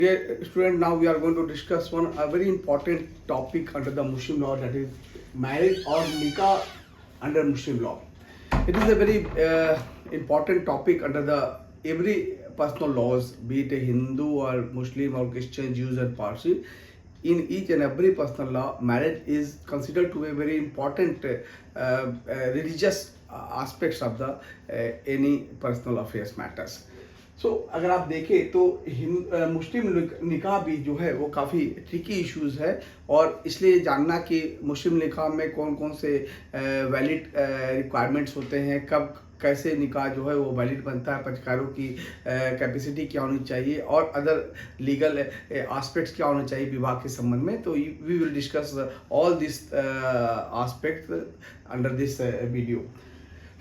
Dear student, now we are going to discuss one a very important topic under the Muslim law, that is marriage or nikah under Muslim law. It is a very important topic under the every personal laws, be it a Hindu or Muslim or Christian, Jews and Parsi. In each and every personal law, marriage is considered to be a very important religious aspects of the any personal affairs matters. अगर आप देखें तो मुस्लिम निकाह भी जो है वो काफ़ी ट्रिकी इश्यूज है, और इसलिए जानना कि मुस्लिम निकाह में कौन कौन से वैलिड रिक्वायरमेंट्स होते हैं, कब कैसे निकाह जो है वो वैलिड बनता है, पक्षकारों की कैपेसिटी क्या होनी चाहिए और अदर लीगल एस्पेक्ट्स क्या होने चाहिए विवाह के संबंध में, तो we will discuss all this aspect under this video.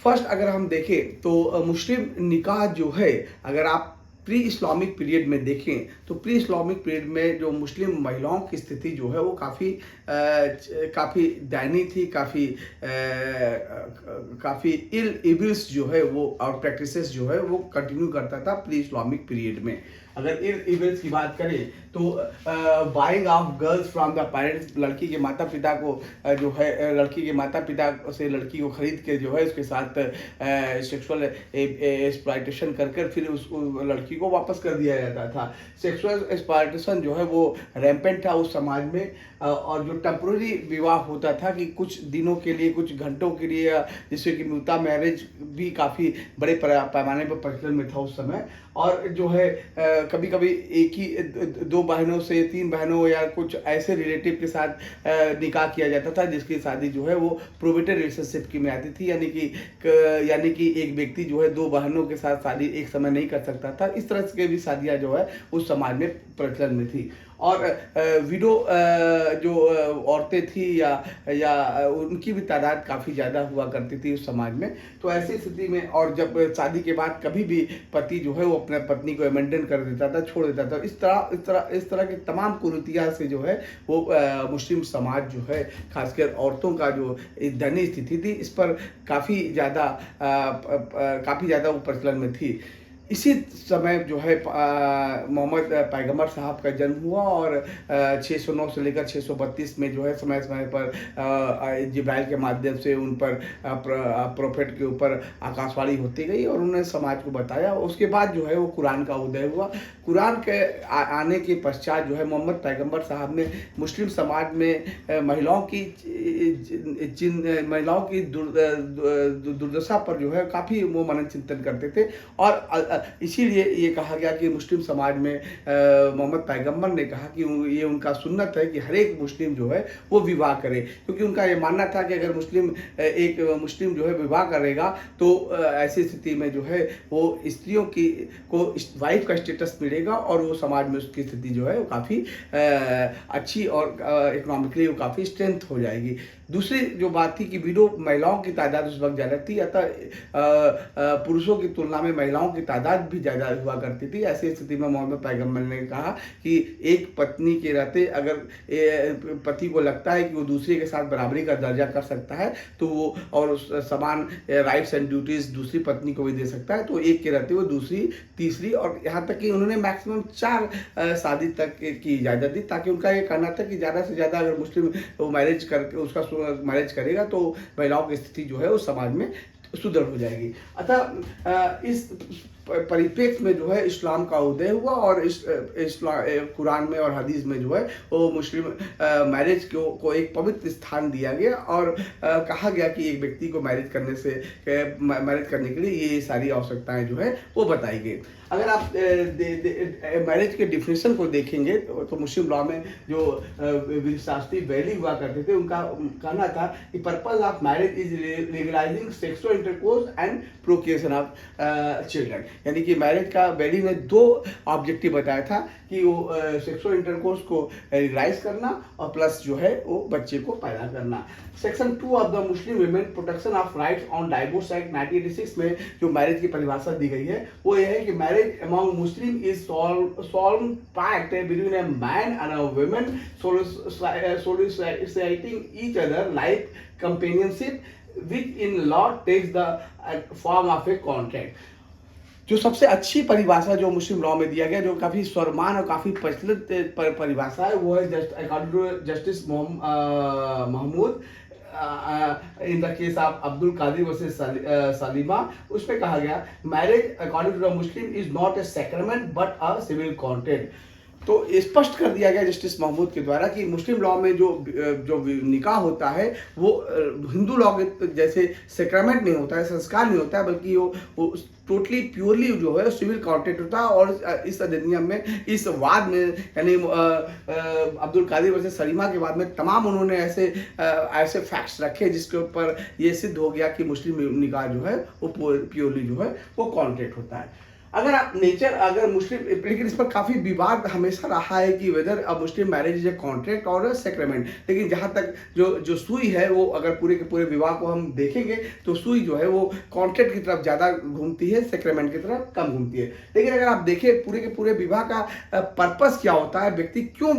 First अगर हम देखें तो मुस्लिम निकाह जो है, अगर आप प्री इस्लामिक पीरियड में देखें तो प्री इस्लामिक पीरियड में जो मुस्लिम महिलाओं की स्थिति जो है वो काफ़ी दयनीय थी, काफ़ी इल इविल्स जो है वो और प्रैक्टिसेस जो है वो कंटिन्यू करता था प्री इस्लामिक पीरियड में. अगर इल इविल्स की बात करें तो buying of girls from the parents, लड़की के माता पिता को जो है लड़की के माता पिता से लड़की को खरीद के जो है उसके साथ सेक्सुअल एक्सप्लॉयटेशन कर फिर उस लड़की को वापस कर दिया जाता था. सेक्सुअल एक्सप्लॉयटेशन जो है वो रैम्पेंट था उस समाज में, और जो टेम्पोररी विवाह होता था कि कुछ दिनों के लिए, कुछ घंटों के लिए, जिससे कि म्यूता मैरिज भी काफ़ी बड़े पैमाने पर प्रचलन में था उस समय. और जो है कभी कभी एक ही दो बहनों से, तीन बहनों या कुछ ऐसे रिलेटिव के साथ निकाह किया जाता था जिसकी शादी जो है वो प्रोविटेड रिलेशनशिप की में आती थी, यानी कि एक व्यक्ति जो है दो बहनों के साथ शादी एक समय नहीं कर सकता था. इस तरह की भी शादियां जो है उस समाज में प्रचलन में थी. और विडो जो औरतें थी या उनकी भी तादाद काफ़ी ज़्यादा हुआ करती थी उस समाज में. तो ऐसी स्थिति में, और जब शादी के बाद कभी भी पति जो है वो अपने पत्नी को अबैंडन कर देता था, छोड़ देता था, इस तरह की तमाम कुरीतियाँ से जो है वो मुस्लिम समाज जो है खासकर औरतों का जो दयनीय स्थिति थी इस पर काफ़ी ज़्यादा वो प्रचलन में थी. इसी समय जो है मोहम्मद पैगंबर साहब का जन्म हुआ, और 609 से लेकर 632 में जो है समय समय पर जिब्राइल के माध्यम से उन पर प्रोफेट के ऊपर आकाशवाणी होती गई और उन्होंने समाज को बताया. उसके बाद जो है वो कुरान का उदय हुआ. कुरान के आने के पश्चात जो है मोहम्मद पैगंबर साहब ने मुस्लिम समाज में महिलाओं की दुर्दशा पर जो है काफ़ी वो मनन चिंतन करते थे. और इसीलिए ये कहा गया कि मुस्लिम समाज में मोहम्मद पैगंबर ने कहा कि ये उनका सुन्नत है कि हर एक मुस्लिम जो है वो विवाह करे, क्योंकि उनका ये मानना था कि अगर एक मुस्लिम जो है विवाह करेगा तो ऐसी स्थिति में जो है वो स्त्रियों को वाइफ का स्टेटस मिलेगा और वो समाज में उसकी स्थिति जो है वो काफ़ी अच्छी और इकोनॉमिकली वो काफ़ी स्ट्रेंथ हो जाएगी. दूसरी जो बात थी कि विडो महिलाओं की तादाद उस वक्त ज़्यादा थी, अतः पुरुषों की तुलना में महिलाओं की तादाद भी ज़्यादा हुआ करती थी. ऐसी स्थिति में मोहम्मद पैगंबर ने कहा कि एक पत्नी के रहते अगर पति को लगता है कि वो दूसरे के साथ बराबरी का दर्जा कर सकता है तो वो और समान राइट्स एंड ड्यूटीज़ दूसरी पत्नी को भी दे सकता है, तो एक के रहते वो दूसरी, तीसरी, और यहाँ तक कि उन्होंने मैक्सिमम 4 शादी तक की इजाज़त दी, ताकि उनका ये कहना था कि ज़्यादा से ज़्यादा अगर मुस्लिम वो मैरिज करके उसका मैरिज करेगा तो महिलाओं की स्थिति जो है उस समाज में सुदृढ़ हो जाएगी. अतः इस परिप्रेक्ष्य में जो है इस्लाम का उदय हुआ, और कुरान में और हदीस में जो है वो मुस्लिम मैरिज को एक पवित्र स्थान दिया गया, और कहा गया कि एक व्यक्ति को मैरिज करने के लिए ये सारी आवश्यकताएं जो है वो बताई गई. अगर आप मैरिज के डिफिनेशन को देखेंगे तो मुस्लिम लॉ में जो शास्त्री वैली हुआ करते थे उनका कहना था कि purpose of marriage is legalising sexual intercourse and procreation of children. यानी कि मैरिज का वैली ने 2 ऑब्जेक्टिव बताया था कि वो सेक्सुअल इंटरकोर्स को लीगलाइज करना और प्लस जो है वो बच्चे को पैदा करना. Section 2 of the Muslim women protection of rights on divorce act 1986 में जो मैरिज की परिभाषा दी गई है वो ये है कि marriage among Muslim is solemn pact between a man and a woman soliciting each other life companionship, which in law takes the form of a contract. जो सबसे अच्छी परिभाषा जो मुस्लिम लॉ में दिया गया, जो काफ़ी स्वरमान और काफ़ी प्रचलित परिभाषा है, वो है according to justice Mahmood in the case of Abdul Kadir versus Salima. उसमें कहा गया, marriage according to the Muslim is not a sacrament but a civil contract. तो स्पष्ट कर दिया गया जस्टिस महमूद के द्वारा कि मुस्लिम लॉ में जो निकाह होता है वो हिंदू लॉ के जैसे सेक्रेमेंट नहीं होता है, संस्कार नहीं होता है, बल्कि वो टोटली प्योरली जो है सिविल कॉन्ट्रैक्ट होता है। और इस अधिनियम में, इस वाद में, यानी अब्दुल कादिर वर्सेस सलीमा के बाद में तमाम उन्होंने ऐसे फैक्ट्स रखे जिसके ऊपर ये सिद्ध हो गया कि मुस्लिम निकाह जो है वो प्योरली जो है वो कॉन्ट्रैक्ट होता है। अगर मुस्लिम, लेकिन इस पर काफ़ी विवाद हमेशा रहा है कि weather a Muslim marriage is a contract और अ सेक्रेमेंट। लेकिन जहाँ तक जो सुई है, वो अगर पूरे के पूरे विवाह को हम देखेंगे तो सुई जो है वो कॉन्ट्रैक्ट की तरफ ज़्यादा घूमती है, सेक्रेमेंट की तरफ कम घूमती है। लेकिन अगर आप देखें पूरे के पूरे विवाह का पर्पस क्या होता है, व्यक्ति क्यों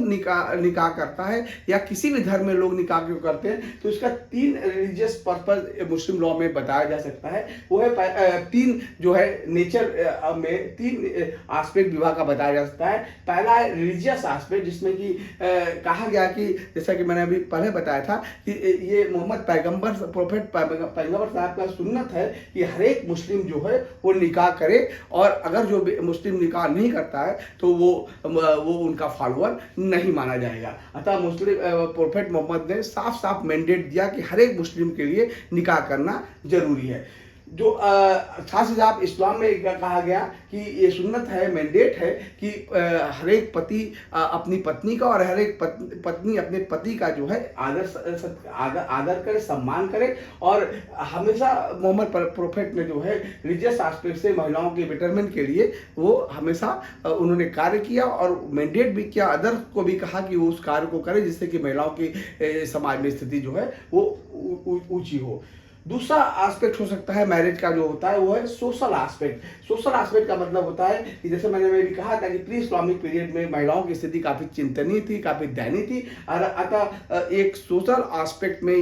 निकाह करता है या किसी भी धर्म में लोग निकाह क्यों करते हैं, तो इसका 3 रिलीजियस पर्पस मुस्लिम लॉ में बताया जा सकता है। वो है 3 जो है नेचर में 3 एस्पेक्ट विवाह का बताया जा सकता है। पहला है रिलीजियस एस्पेक्ट, जिसमें कि कहा गया कि जैसा कि मैंने अभी पहले बताया था कि ये मोहम्मद पैगंबर प्रोफेट पैगंबर साहब का सुन्नत है कि हर एक मुस्लिम जो है वो निकाह करे, और अगर जो मुस्लिम निकाह नहीं करता है तो वो उनका फॉलोअर नहीं माना जाएगा। अतः मुस्लिम प्रोफेट मोहम्मद ने साफ साफ मैंडेट दिया कि हर एक मुस्लिम के लिए निकाह करना जरूरी है। जो साथ ही साथ इस्लाम में कहा गया कि ये सुन्नत है, मैंडेट है कि हर एक पति अपनी पत्नी का और हर एक पत्नी अपने पति का जो है आदर करे, सम्मान करे। और हमेशा मोहम्मद प्रोफेट ने जो है रिलीजियस एस्पेक्ट से महिलाओं के बेटरमेंट के लिए वो हमेशा उन्होंने कार्य किया और मैंडेट भी किया, अदर को भी कहा कि वो उस कार्य को करे जिससे कि महिलाओं की समाज में स्थिति जो है वो ऊंची हो। दूसरा एस्पेक्ट हो सकता है मैरिज का जो होता है वो है सोशल एस्पेक्ट। सोशल एस्पेक्ट का मतलब होता है कि जैसे मैंने भी कहा था कि प्री इस्लामिक पीरियड में महिलाओं की स्थिति काफ़ी चिंतनीय थी, काफ़ी दयनीय थी, और अतः एक सोशल एस्पेक्ट में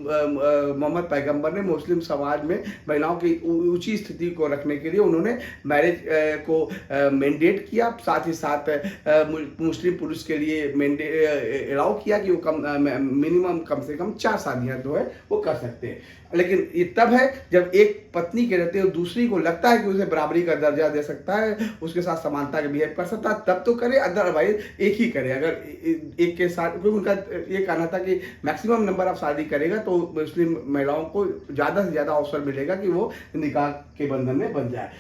मोहम्मद पैगंबर ने मुस्लिम समाज में महिलाओं की ऊंची स्थिति को रखने के लिए उन्होंने मैरिज को मैंडेट किया। साथ ही साथ मुस्लिम पुरुष के लिए अलाउ किया कि वो मिनिमम कम से कम 4 शादियाँ जो है वो कर सकते हैं। लेकिन ये तब है जब एक पत्नी के रहते हुए दूसरी को लगता है कि उसे बराबरी का दर्जा दे सकता है, उसके साथ समानता के बिहेव कर सकता है, तब तो करे, अदरवाइज एक ही करे। अगर एक के साथ, क्योंकि उनका ये कहना था कि मैक्सिमम नंबर ऑफ शादी करेगा तो मुस्लिम महिलाओं को ज़्यादा से ज़्यादा अवसर मिलेगा कि वो निकाह के बंधन में बन जाए।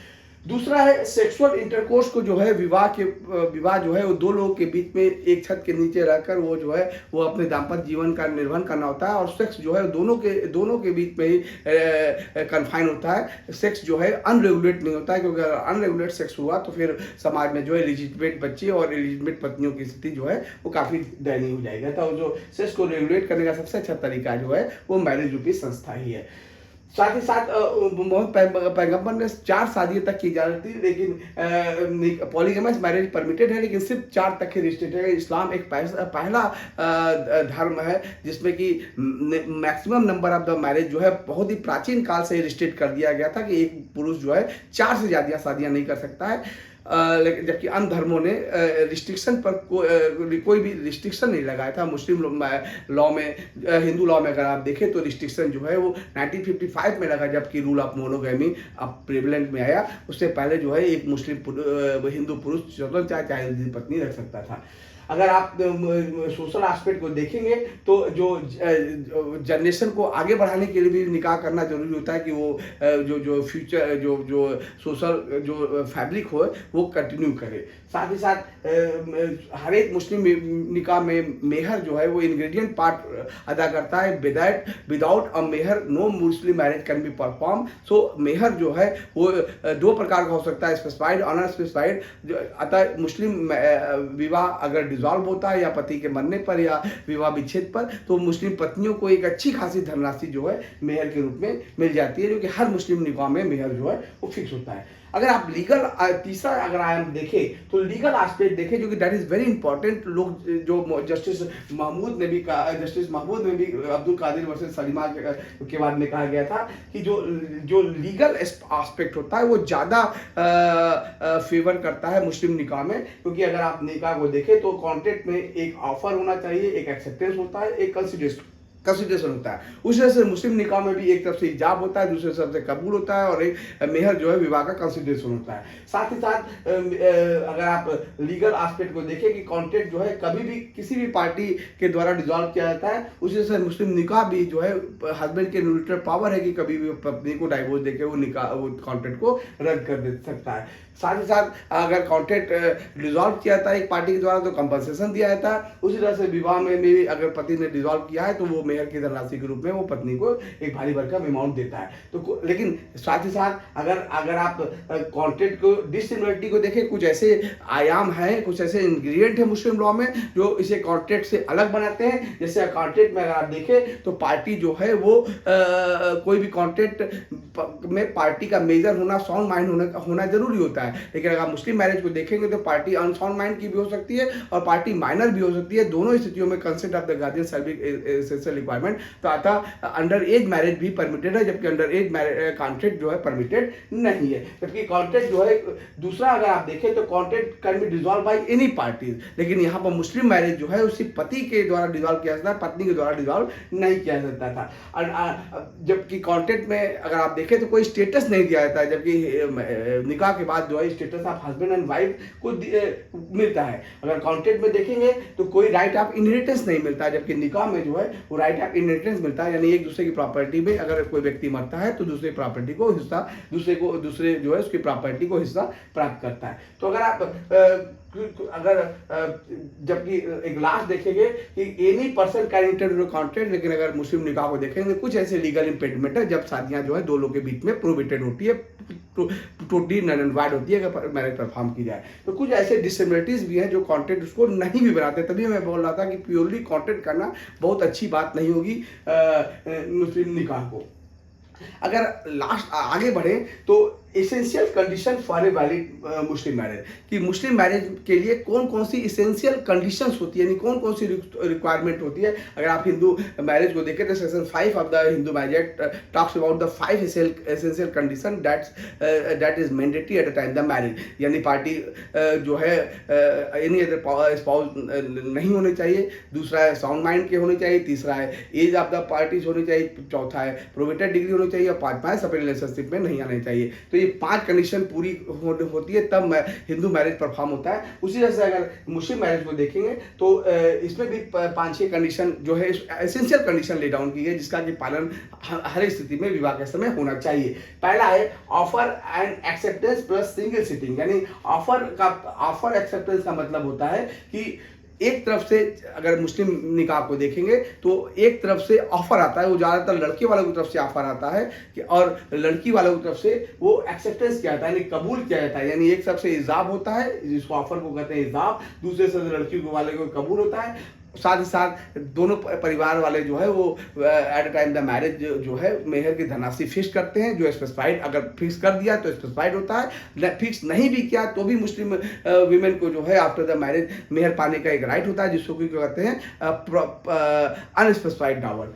दूसरा है सेक्सुअल इंटरकोर्स को जो है विवाह जो है वो 2 लोगों के बीच में एक छत के नीचे रहकर वो जो है वो अपने दाम्पत्य जीवन का निर्वहन करना होता है, और सेक्स जो है दोनों के बीच में ही कन्फाइन होता है। सेक्स जो है अनरेगुलेट नहीं होता है, क्योंकि अगर अनरेगुलेट सेक्स हुआ तो फिर समाज में जो है इलिजिटिमेट बच्चे और इलिजिटिमेट पत्नियों की स्थिति जो है वो काफ़ी दयनीय हो जाएगा। तो जो सेक्स को रेगुलेट करने का सबसे अच्छा तरीका जो है वो मैरिज रूपी संस्था ही है। साथ ही साथ मोहम्मद पैगंबर ने 4 शादियों तक की इजाज़त दी, लेकिन पॉलीगैमस मैरिज परमिटेड है, लेकिन सिर्फ 4 तक ही रिस्ट्रिक्टेड है। इस्लाम एक पहला धर्म है जिसमें कि maximum number of the marriage जो है बहुत ही प्राचीन काल से रिस्ट्रिक्ट कर दिया गया था कि एक पुरुष जो है 4 से ज़्यादा शादियाँ नहीं कर सकता है। लेकिन जबकि अन्य धर्मों ने रिस्ट्रिक्शन पर कोई भी रिस्ट्रिक्शन नहीं लगाया था। मुस्लिम लॉ में, हिंदू लॉ में अगर आप देखें तो रिस्ट्रिक्शन जो है वो 1955 में लगा, जबकि रूल ऑफ मोनोगैमी अब प्रेवलेंट में आया। उससे पहले जो है एक मुस्लिम हिंदू पुरुष स्वतंत्र चाहे पत्नी रख सकता था। अगर आप सोशल एस्पेक्ट को देखेंगे तो जो जनरेशन को आगे बढ़ाने के लिए भी निकाह करना जरूरी होता है कि वो जो फ्यूचर जो सोशल जो फैब्रिक हो वो कंटिन्यू करे। साथ ही साथ हर एक मुस्लिम निकाह में मेहर जो है वो इंग्रेडिएंट पार्ट अदा करता है। Without a mehr no Muslim marriage can be perform. So मेहर जो है वो 2 प्रकार का हो सकता है, स्पेसिफाइड, अनस्पेसिफाइड। अतः मुस्लिम विवाह अगर डिसॉल्व होता है या पति के मरने पर या विवाह विच्छेद पर, तो मुस्लिम पत्नियों को एक अच्छी खासी धनराशि जो है मेहर के रूप में मिल जाती है, जो कि हर मुस्लिम निकाह में मेहर जो है वो फिक्स होता है। अगर आप लीगल तीसरा अगर हम देखें तो लीगल एस्पेक्ट देखें, जो कि दैट इज वेरी इंपॉर्टेंट। लोग जो जस्टिस महमूद ने भी कहा, जस्टिस महमूद ने भी अब्दुल कादिर वर्सेस सलीमा के बाद में कहा गया था कि जो लीगल एस्पेक्ट होता है वो ज़्यादा फेवर करता है मुस्लिम निकाह में, क्योंकि अगर आप निकाह को देखें तो कॉन्ट्रैक्ट में एक ऑफर होना चाहिए, एक एक्सेप्टेंस होता है, एक कंसिडरेशन होता है। उस वजह से मुस्लिम निकाह में भी एक तरफ से इजाब होता है, दूसरे तरफ से कबूल होता है, और एक मेहर जो है विवाह का कंसिडरेशन होता है। साथ ही साथ अगर आप लीगल एस्पेक्ट को देखें कि कॉन्ट्रैक्ट जो है कभी भी किसी भी पार्टी के द्वारा डिसॉल्व किया जाता है, उसी वजह से मुस्लिम निकाह भी जो है हस्बैंड के न्यूट्रल पावर है कि कभी भी पत्नी को डाइवोर्स देके वो कॉन्ट्रैक्ट को रद्द कर दे सकता है। साथ ही साथ अगर कॉन्ट्रैक्ट डिसॉल्व किया जाता है एक पार्टी के द्वारा तो कंपनसेशन दिया जाता है। उसी तरह से विवाह में भी अगर पति ने डिसॉल्व किया है तो वो मेहर की धनराशि के रूप में वो पत्नी को एक भारी भरकम अमाउंट देता है। तो लेकिन साथ ही साथ अगर आप कॉन्ट्रैक्ट को डिसिमिलरिटी को देखें, कुछ ऐसे आयाम हैं, कुछ ऐसे इंग्रेडिएंट है मुस्लिम लॉ में जो इसे कॉन्ट्रैक्ट से अलग बनाते हैं। जैसे कॉन्ट्रैक्ट में अगर आप देखें तो पार्टी जो है वो कोई भी कॉन्ट्रैक्ट में पार्टी का मेजर होना, साउंड माइंड होना जरूरी होता है। लेकिन अगर आप मुस्लिम मैरिज को देखेंगे तो पार्टी अनसाउंड माइंड की भी हो सकती है और पार्टी माइनर भी हो सकती है। दोनों स्थितियों में consent of the guardian shall B essential requirement. तो अतः अंडर एज मैरिज भी परमिटेड है, जबकि अंडर एज कॉन्ट्रैक्ट जो है परमिटेड नहीं है। जबकि कॉन्ट्रैक्ट जो है दूसरा अगर आप देखें तो contract can be dissolve by any party, लेकिन यहाँ पर मुस्लिम मैरिज जो है उसी पति के द्वारा डिसॉल्व किया जाता है, पत्नी के द्वारा डिसॉल्व नहीं किया जाता था। जबकि कॉन्ट्रैक्ट में अगर आप देखें तो कोई स्टेटस नहीं दिया जाता है, जबकि निकाह के बाद जो है status of husband and wife को मिलता है। अगर कॉन्ट्रैक्ट में देखेंगे तो कोई राइट ऑफ इनहेरिटेंस नहीं मिलता है, जबकि निकाह में जो है वो राइट ऑफ इनहेरिटेंस मिलता है। यानी एक दूसरे की प्रॉपर्टी में अगर कोई व्यक्ति मरता है तो दूसरे प्रॉपर्टी को हिस्सा दूसरे जो है उसकी प्रॉपर्टी को हिस्सा प्राप्त करता है। तो जबकि एक लास्ट देखेंगे कि any person can enter into contract, लेकिन अगर मुस्लिम निकाह को देखेंगे कुछ ऐसे लीगल इम्पेडिमेंट है जब शादियां जो है दो लोगों के बीच में प्रोहिबिटेड होती है, टोटली नल एंड वाइड होती है अगर मैरिज परफॉर्म की जाए। तो कुछ ऐसे डिससिमिलरिटीज भी हैं जो कॉन्ट्रैक्ट उसको नहीं भी बनाते। तभी मैं बोल रहा था कि प्योरली कॉन्ट्रैक्ट करना बहुत अच्छी बात नहीं होगी मुस्लिम निकाह को। अगर लास्ट आगे बढ़े तो essential condition for a valid Muslim marriage, कि मुस्लिम मैरिज के लिए कौन कौन सी एसेंशियल कंडीशंस होती है, यानी कौन कौन सी रिक्वायरमेंट होती है। अगर आप हिंदू मैरिज को देखें तो section 5 of the Hindu marriage act talks about the 5 essential condition that is mandatory eight the time the marriage. यानी पार्टी जो है एनी अदर स्पाउस नहीं होने चाहिए, दूसरा है साउंड माइंड के होने चाहिए, तीसरा है एज ऑफ द पार्टीज होनी चाहिए, चौथा है प्रोहिबिटेड डिग्री होनी चाहिए और पांचवा है सेपरेट रिलेशनशिप में नहीं आने चाहिए। तो ये 5 कंडीशन पूरी होती है तब हिंदू मैरिज परफॉर्म होता है। उसी तरह से अगर मुस्लिम मैरिज को देखेंगे तो इसमें भी 5-6 कंडीशन जो है एसेंशियल कंडीशन ले डाउन की है, जिसका कि पालन हर स्थिति में विवाह के समय होना चाहिए। पहला है offer and acceptance plus single sitting. यानी ऑफर एक्सेप्टेंस का मतलब होता है कि एक तरफ से अगर मुस्लिम निकाह को देखेंगे तो एक तरफ से ऑफर आता है, वो ज़्यादातर लड़के वालों की तरफ से ऑफर आता है कि, और लड़की वालों की तरफ से वो एक्सेप्टेंस किया जाता है, यानी कबूल किया जाता है। यानी एक तरफ से इजाब होता है जिसको ऑफर को कहते हैं इजाब, दूसरे से लड़की वाले को कबूल होता है। साथ ही साथ दोनों परिवार वाले जो है वो at a time the marriage जो है मेहर की धनराशि फिक्स करते हैं, जो स्पेसिफाइड, अगर फिक्स कर दिया तो स्पेसिफाइड होता है, फिक्स नहीं भी किया तो भी मुस्लिम वीमेन को जो है आफ्टर द मैरिज मेहर पाने का एक राइट होता है, जिसको कहते हैं अनस्पेसिफाइड डावर।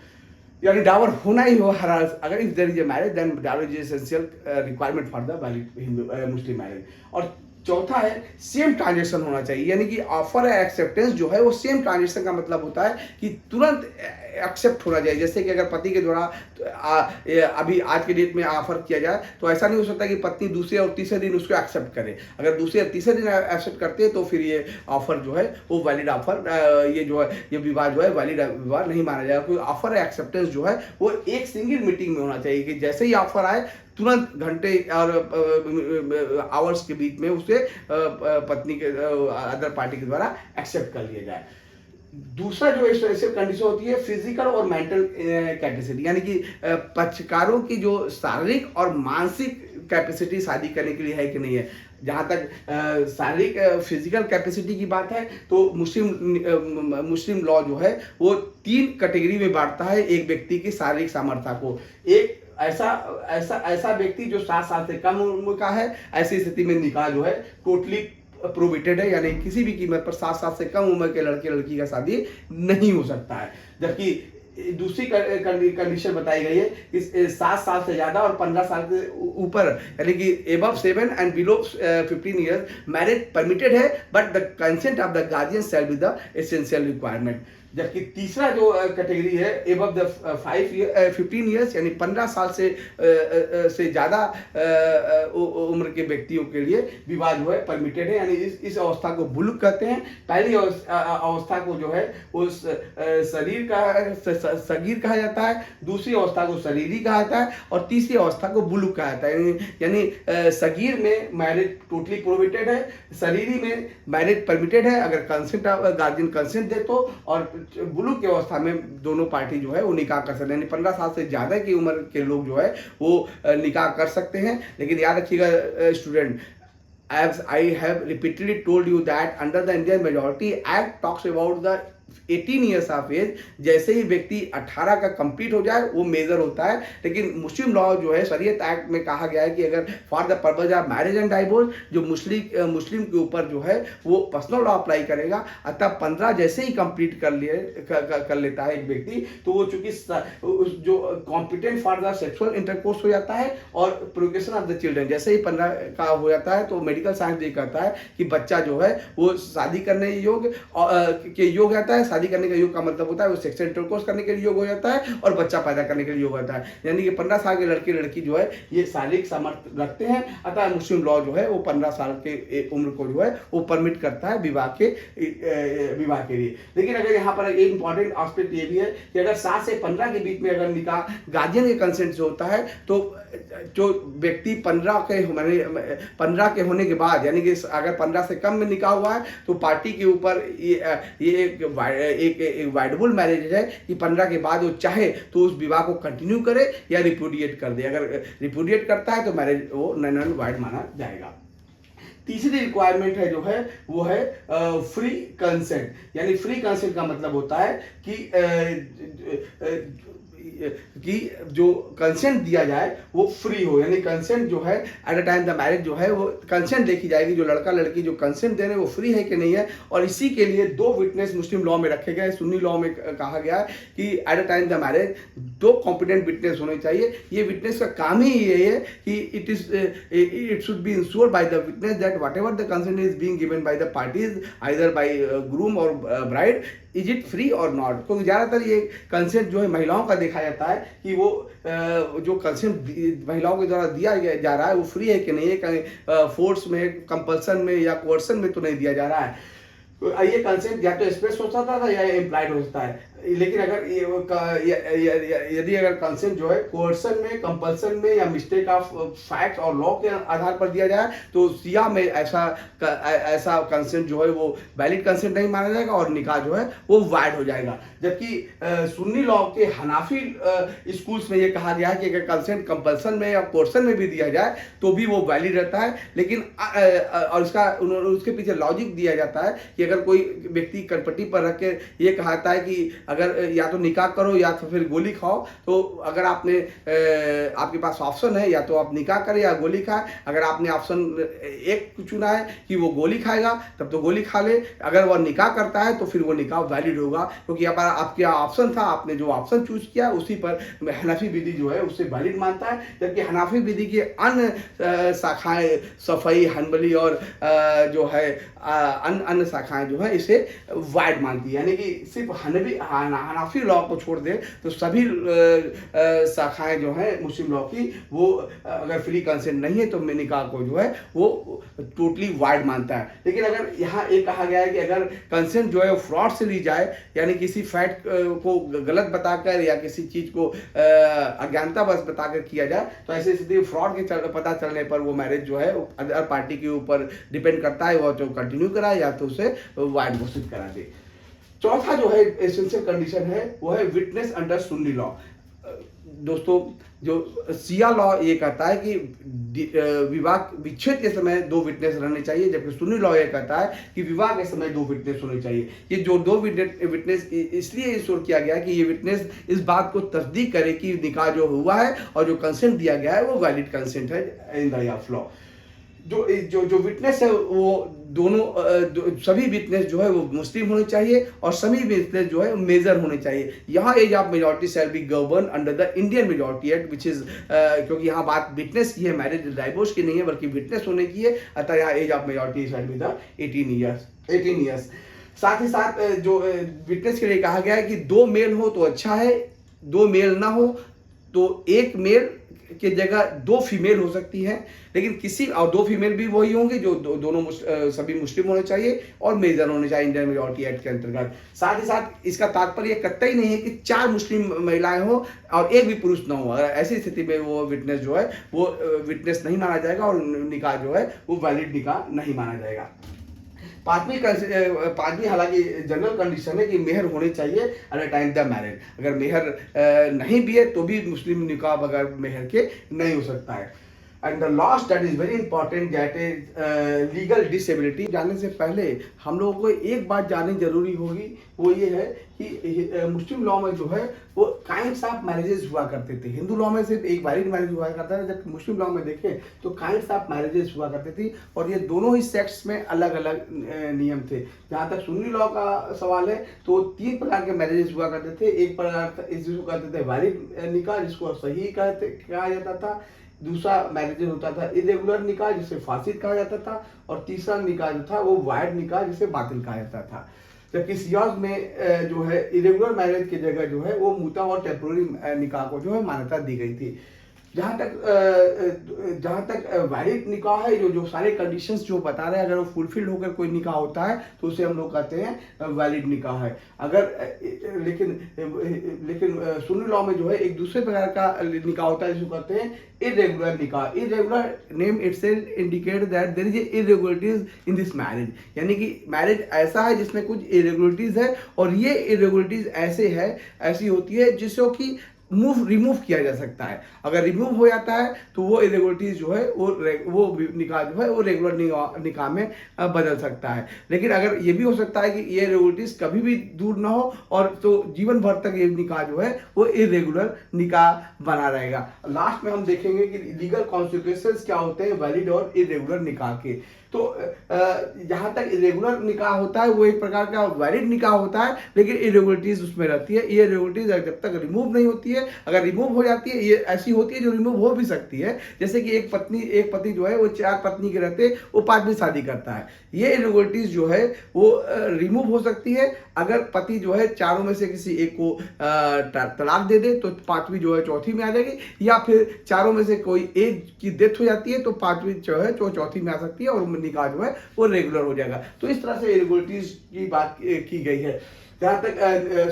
यानी डावर होना ही हो हर, अगर if there is a marriage then dower is essential requirement for the valid Hindu Muslim marriage. और चौथा है सेम ट्रांजेक्शन होना चाहिए, यानी कि ऑफर है एक्सेप्टेंस जो है वो सेम ट्रांजेक्शन का मतलब होता है कि तुरंत एक्सेप्ट होना चाहिए। जैसे कि अगर पति के द्वारा अभी आज के डेट में ऑफर किया जाए तो ऐसा नहीं हो सकता कि पत्नी दूसरे और तीसरे दिन उसको एक्सेप्ट करे। अगर दूसरे और तीसरे दिन एक्सेप्ट करते हैं तो फिर ये ऑफर जो है वो वैलिड ऑफर, ये जो है ये विवाह जो है वैलिड विवाह नहीं माना जाएगा। कोई ऑफर है एक्सेप्टेंस जो है वो एक सिंगल मीटिंग में होना चाहिए कि जैसे ही ऑफर आए तुरंत घंटे और आवर्स के बीच में उसे पत्नी के अदर पार्टी के द्वारा एक्सेप्ट कर लिया जाए। दूसरा जो एसेंशियल कंडीशन होती है फिजिकल और मेंटल कैपेसिटी, यानी कि पक्षकारों की जो शारीरिक और मानसिक कैपेसिटी शादी करने के लिए है कि नहीं है। जहाँ तक शारीरिक फिजिकल कैपेसिटी की बात है तो मुस्लिम लॉ जो है वो 3 कैटेगरी में बांटता है एक व्यक्ति की शारीरिक सामर्थ्य को। एक ऐसा ऐसा ऐसा व्यक्ति जो 7 साल से कम उम्र का है, ऐसी स्थिति में निकाह जो है टोटली प्रोहिबिटेड है, यानी किसी भी कीमत पर 7 साल से कम उम्र के लड़के लड़की का शादी नहीं हो सकता है। जबकि दूसरी कंडीशन बताई गई है कि 7 साल से ज्यादा और 15 साल के ऊपर, यानी कि above 7 and below 15 years marriage permitted है, but the consent of the guardian shall be the essential requirement. जबकि तीसरा जो कैटेगरी है एबव द 15 ईयर्स, यानी 15 साल से ज़्यादा उम्र के व्यक्तियों के लिए विवाह जो है परमिटेड है, यानी इस अवस्था को बुलुक कहते हैं। पहली अवस्था को जो है उस शरीर का सगीर कहा जाता है, दूसरी अवस्था को शरीरी कहा जाता है, और तीसरी अवस्था को बुलुक कहा जाता है। यानी सगीर में मैरिज टोटली प्रोहिबिटेड है, शरीरी में मैरिज परमिटेड है अगर कंसेंट गार्जियन कंसेंट दे तो, और बुलुक की अवस्था में दोनों पार्टी जो है वो निकाह कर सकते हैं। यानी 15 साल से ज़्यादा की उम्र के लोग जो है वो निकाह कर सकते हैं। लेकिन याद रखिएगा student, as I have repeatedly told you that under the Indian Majority Act talks about the 18 years of age, जैसे ही व्यक्ति 18 का कंप्लीट हो जाए वो मेजर होता है। लेकिन मुस्लिम लॉ जो है शरीयत एक्ट में कहा गया है कि अगर for the purpose of marriage and divorce, जो मुस्लिम के ऊपर जो है वो पर्सनल लॉ अप्लाई करेगा। अतः 15 जैसे ही कंप्लीट कर लेता है एक व्यक्ति, तो वो चूंकि जो competent for the sexual intercourse हो जाता है, और प्रोग्रेशन ऑफ द चिल्ड्रन जैसे ही 15 का हो जाता है, तो मेडिकल साइंस ये कहता है कि बच्चा जो है वो शादी करने योग्य आता है। शादी करने का योग का मतलब होता है वो सेक्सुअल इंटरकोर्स करने के लिए योग हो जाता है, और बच्चा पैदा करने के लिए योग होता है। यानी कि 15 साल के लड़के लड़की जो है ये शारीरिक सामर्थ्य रखते हैं। अतः मुस्लिम लॉ जो है वो 15 साल के उम्र को जो है वो परमिट करता है विवाह के लिए। लेकिन अगर यहाँ पर एक इंपॉर्टेंट एस्पेक्ट ये भी है कि अगर 7 से 15 के बीच में अगर निकाह गार्जियन के कंसेंट से होता है, तो जो व्यक्ति 15 के होने के बाद, यानी कि अगर 15 से कम में निकाह हुआ है, तो पार्टी के ऊपर ये एक वाइडेबल मैरिज है कि 15 के बाद वो चाहे तो उस विवाह को कंटिन्यू करे या रिपुडिएट कर दे। अगर रिपुडिएट करता है तो मैरिज वो नन एंड वाइड माना जाएगा। तीसरी रिक्वायरमेंट है जो है वो है फ्री कंसेंट। यानी फ्री कंसेंट का मतलब होता है कि जो कंसेंट दिया जाए वो फ्री हो, यानी कंसेंट जो है at a time the marriage जो है वो कंसेंट देखी जाएगी, जो लड़का लड़की जो कंसेंट दे रहे हैं वो फ्री है कि नहीं है। और इसी के लिए 2 विटनेस मुस्लिम लॉ में रखे गए। सुन्नी लॉ में कहा गया है कि at a time the marriage 2 competent witness होने चाहिए। ये विटनेस का काम ही ये है कि it should be insured by the witness that what ever the consent is being given by the parties either bye groom और ब्राइड, इज इट फ्री और नॉट। क्योंकि ज़्यादातर ये कंसेंट जो है महिलाओं का देखा जाता है कि वो जो कंसेंट महिलाओं के द्वारा दिया जा रहा है वो फ्री है कि नहीं है, कहीं फोर्स में, कंपल्सन में या कोर्सन में तो नहीं दिया जा रहा है। ये कंसेंट या तो एक्सप्रेस हो सकता था या इम्प्लाइड हो सकता है। लेकिन अगर यदि अगर कंसेंट जो है कोर्सन में, कंपल्सन में या मिस्टेक ऑफ फैक्ट और लॉ के आधार पर दिया जाए, तो सिया में ऐसा कंसेंट जो है वो वैलिड कंसेंट नहीं माना जाएगा और निकाह जो है वो वाइड हो जाएगा। जबकि सुन्नी लॉ के हनाफी स्कूल्स में ये कहा गया है कि अगर कंसेंट कंपल्सन में या कोर्सन में भी दिया जाए तो भी वो वैलिड रहता है। लेकिन और उसके पीछे लॉजिक दिया जाता है कि अगर कोई व्यक्ति कटपटी पर रख के ये कहता है कि अगर या तो निकाह करो या तो फिर गोली खाओ, तो अगर आपके पास ऑप्शन है या तो आप निकाह करें या गोली खाए। अगर आपने ऑप्शन एक चुना है कि वो गोली खाएगा तब तो गोली खा ले, अगर वह निकाह करता है तो फिर वो निकाह वैलिड होगा, क्योंकि आपका ऑप्शन था, आपने जो ऑप्शन चूज किया उसी पर हनाफी विधि जो है उससे वैलिड मानता है। जबकि हनाफी विधि के अन्य शाखाएं सफाई, हनबली और जो है अन्य शाखाएं जो है इसे वाइड मानती है। यानी कि सिर्फ हनाफी लॉ को छोड़ दे तो सभी शाखाएं जो है मुस्लिम लॉ की वो अगर फ्री कंसेंट नहीं है तो निकाह को जो है वो टोटली वाइड मानता है। लेकिन अगर यहाँ एक कहा गया है कि अगर कंसेंट जो है फ्रॉड से ली जाए, यानी किसी फैक्ट को गलत बताकर या किसी चीज को अज्ञानता बस बताकर किया जाए, तो ऐसी स्थिति फ्रॉड के पता चलने पर वो मैरिज जो है अदर पार्टी के ऊपर डिपेंड करता है, वो तो कंटिन्यू कराए या तो उसे वाइड घोषित करा दे। चौथा जो है एसेंशियल कंडीशन है वो है विटनेस अंडर सुन्नी लॉ। दोस्तों जो शिया लॉ ये कहता है कि विवाह विच्छेद के समय 2 विटनेस रहने चाहिए, जबकि सुन्नी लॉ ये कहता है कि विवाह के समय 2 विटनेस होने चाहिए। ये जो 2 विटनेस इसलिए इंश्योर किया गया है कि ये विटनेस इस बात को तस्दीक करे कि निकाह जो हुआ है और जो कंसेंट दिया गया है वो वैलिड कंसेंट है in the I of law. जो जो जो विटनेस है वो दोनों सभी विटनेस जो है वो मुस्लिम होने चाहिए और सभी विटनेस जो है मेजर होने चाहिए। यहाँ age of majority shall be govern under the Indian majority act which is, क्योंकि यहाँ बात विटनेस की है, मैरिज डाइवोर्स की नहीं है बल्कि विटनेस होने की है, अतः यहाँ age of majority shall be the 18 years. साथ ही साथ जो विटनेस के लिए कहा गया है कि 2 मेल हो तो अच्छा है, 2 मेल ना हो तो 1 मेल की जगह 2 फीमेल हो सकती है, लेकिन किसी और 2 फीमेल भी वही होंगे जो दोनों सभी मुस्लिम होने चाहिए और मेजर होने चाहिए इंडियन मेजॉरिटी एक्ट के अंतर्गत। साथ ही साथ इसका तात्पर्य कतई नहीं है कि 4 मुस्लिम महिलाएं हो और 1 भी पुरुष ना हो। अगर ऐसी स्थिति में वो विटनेस जो है वो विटनेस नहीं माना जाएगा और निकाह जो है वो वैलिड निकाह नहीं माना जाएगा। पांचवी हालांकि जनरल कंडीशन है कि मेहर होने चाहिए eight the time the marriage. अगर मेहर नहीं भी है तो भी मुस्लिम निकाह बगैर मेहर के नहीं हो सकता है। And the last that is very important that is legal disability. जाने से पहले हम लोगों को एक बात जाननी जरूरी होगी, वो ये है कि मुस्लिम लॉ में जो है वो काइंड्स ऑफ मैरिजेस हुआ करते थे। हिंदू लॉ में सिर्फ एक वैलिड मैरिज हुआ करता था, जबकि मुस्लिम लॉ में देखें तो काइंड्स ऑफ मैरिजेस हुआ करती थी और ये दोनों ही सेक्ट्स में अलग अलग नियम थे। जहाँ तक सुन्नी लॉ का सवाल है तो 3 प्रकार के मैरिजेस हुआ करते थे। एक प्रकार जिसको कहते थे वैलिड निकाह, जिसको सही कहा जाता था। दूसरा मैरिज होता था इरेगुलर निकाह, जिसे फासिद कहा जाता था, और तीसरा निकाह जो था वो वाइड निकाह, जिसे बातिल कहा जाता था। जबकि सियाज में जो है इरेगुलर मैरिज की जगह जो है वो मुता और टेम्पोररी निकाह को जो है मान्यता दी गई थी। जहाँ तक वैलिड निकाह है, जो सारे कंडीशंस जो बता रहे हैं, अगर वो फुलफिल्ड होकर कोई निकाह होता है तो उसे हम लोग कहते हैं वैलिड निकाह है। अगर लेकिन सुन्नी लॉ में जो है एक दूसरे प्रकार का निकाह होता है जिसको कहते हैं इरेगुलर निकाह। Irregular name itself indicate that there is irregularities in this marriage, यानी कि मैरिज ऐसा है जिसमें कुछ इरेगुलरिटीज है और ये इरेगुलरिटीज ऐसी होती है जिसको कि रिमूव किया जा सकता है। अगर रिमूव हो जाता है तो वो इरेगुलरिटीज जो है वो निकाह जो है वो रेगुलर निकाह में बदल सकता है। लेकिन अगर ये भी हो सकता है कि ये इरेगुलरिटीज कभी भी दूर ना हो और तो जीवन भर तक ये निकाह जो है वो इरेगुलर निकाह बना रहेगा। लास्ट में हम देखेंगे कि लीगल कॉन्सिक्वेंसेस क्या होते हैं वैलिड और इरेगुलर निकाह के। तो जहाँ तक इरेगुलर निकाह होता है वो एक प्रकार का वैलिड निकाह होता है, लेकिन इरेगुलरिटीज उसमें रहती है। ये इरेगुलरिटीज जब तक रिमूव नहीं होती है, अगर रिमूव हो जाती है, ये ऐसी होती है जो रिमूव हो भी सकती है। जैसे कि एक पति जो है वो 4 पत्नी के रहते वो 5वीं शादी करता है। ये इरेगुलरिटीज जो है वो रिमूव हो सकती है अगर पति जो है चारों में से किसी एक को तलाक दे दे तो 5वीं जो है चौथी में आ जाएगी, या फिर चारों में से कोई एक की डेथ हो जाती है तो 5वीं जो है चौथी में आ सकती है और निकाह जो है वो रेगुलर हो जाएगा। तो इस तरह से इरेगुलरिटीज की बात की गई है। जहाँ तक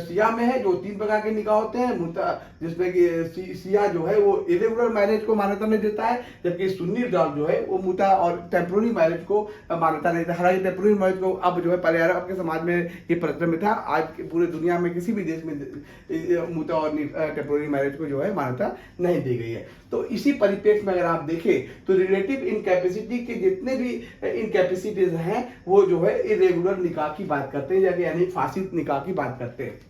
सिया में है जो 3 प्रकार के निकाह होते हैं, मुता जिसमें कि सिया जो है वो इरेगुलर मैरिज को मान्यता नहीं देता है, जबकि सुन्नी जो है वो मुता और टेम्पोररी मैरिज को मान्यता नहीं देता। हालांकि टेम्पोररी मैरिज को अब जो है पहले अरब के समाज में ये प्रचलन में था, आज पूरे दुनिया में किसी भी देश में मुता और टेम्पोररी मैरिज को जो है मान्यता नहीं दी गई है। तो इसी परिप्रेक्ष्य में अगर आप देखें तो रिलेटिव इनकैपेसिटी के जितने भी इनकैपेसिटीज हैं वो जो है इरेगुलर निकाह की बात करते हैं, यानी फासिद निकाह की बात करते हैं।